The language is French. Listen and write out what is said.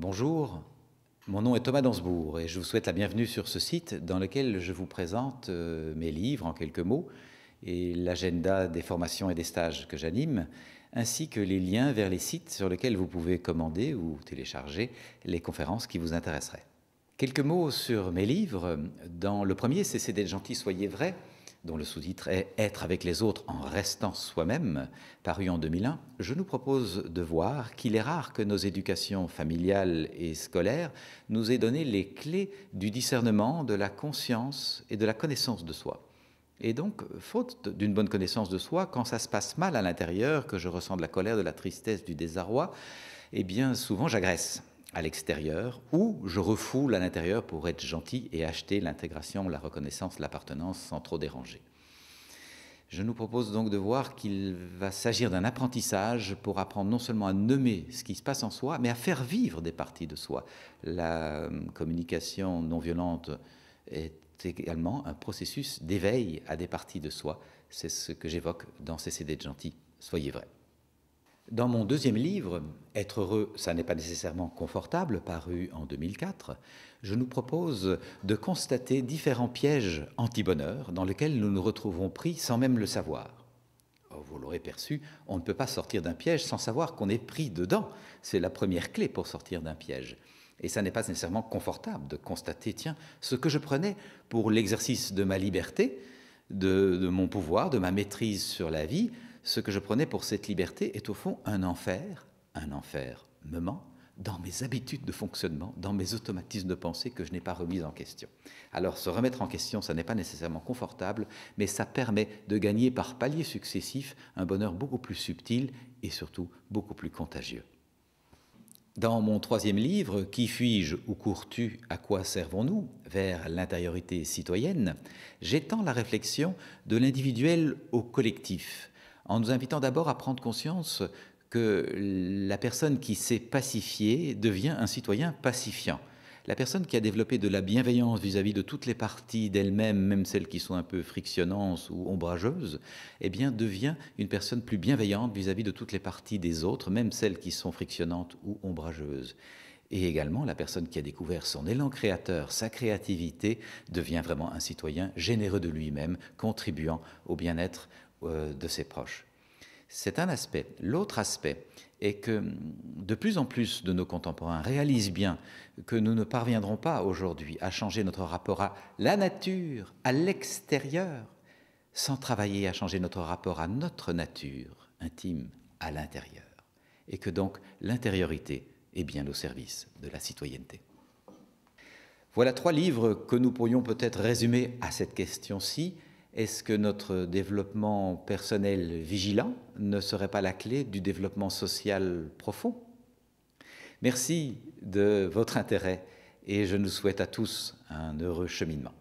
Bonjour, mon nom est Thomas Dansbourg et je vous souhaite la bienvenue sur ce site dans lequel je vous présente mes livres en quelques mots et l'agenda des formations et des stages que j'anime, ainsi que les liens vers les sites sur lesquels vous pouvez commander ou télécharger les conférences qui vous intéresseraient. Quelques mots sur mes livres. Dans le premier, Cessez d'être gentil, soyez vrai, dont le sous-titre est « Être avec les autres en restant soi-même », paru en 2001, je nous propose de voir qu'il est rare que nos éducations familiales et scolaires nous aient donné les clés du discernement, de la conscience et de la connaissance de soi. Et donc, faute d'une bonne connaissance de soi, quand ça se passe mal à l'intérieur, que je ressens de la colère, de la tristesse, du désarroi, eh bien souvent j'agresse à l'extérieur ou je refoule à l'intérieur pour être gentil et acheter l'intégration, la reconnaissance, l'appartenance sans trop déranger. Je nous propose donc de voir qu'il va s'agir d'un apprentissage pour apprendre non seulement à nommer ce qui se passe en soi, mais à faire vivre des parties de soi. La communication non violente est également un processus d'éveil à des parties de soi. C'est ce que j'évoque dans Cessez d'être gentil, soyez vrai. Dans mon deuxième livre, Être heureux, ça n'est pas nécessairement confortable, paru en 2004, je nous propose de constater différents pièges anti-bonheur dans lesquels nous nous retrouvons pris sans même le savoir. Vous l'aurez perçu, on ne peut pas sortir d'un piège sans savoir qu'on est pris dedans. C'est la première clé pour sortir d'un piège. Et ça n'est pas nécessairement confortable de constater, tiens, ce que je prenais pour l'exercice de ma liberté, de mon pouvoir, de ma maîtrise sur la vie, ce que je prenais pour cette liberté est au fond un enfer me ment, dans mes habitudes de fonctionnement, dans mes automatismes de pensée que je n'ai pas remis en question. Alors se remettre en question, ça n'est pas nécessairement confortable, mais ça permet de gagner par paliers successifs un bonheur beaucoup plus subtil et surtout beaucoup plus contagieux. Dans mon troisième livre, Qui suis-je, où cours-tu, à quoi servons-nous, vers l'intériorité citoyenne, j'étends la réflexion de l'individuel au collectif, en nous invitant d'abord à prendre conscience que la personne qui s'est pacifiée devient un citoyen pacifiant. La personne qui a développé de la bienveillance vis-à-vis de toutes les parties d'elle-même, même celles qui sont un peu frictionnantes ou ombrageuses, eh bien devient une personne plus bienveillante vis-à-vis de toutes les parties des autres, même celles qui sont frictionnantes ou ombrageuses. Et également, la personne qui a découvert son élan créateur, sa créativité, devient vraiment un citoyen généreux de lui-même, contribuant au bien-être de ses proches. C'est un aspect. L'autre aspect est que de plus en plus de nos contemporains réalisent bien que nous ne parviendrons pas aujourd'hui à changer notre rapport à la nature, à l'extérieur, sans travailler à changer notre rapport à notre nature intime, à l'intérieur. Et que donc l'intériorité est bien au service de la citoyenneté. Voilà 3 livres que nous pourrions peut-être résumer à cette question-ci. Est-ce que notre développement personnel vigilant ne serait pas la clé du développement social profond? Merci de votre intérêt et je nous souhaite à tous un heureux cheminement.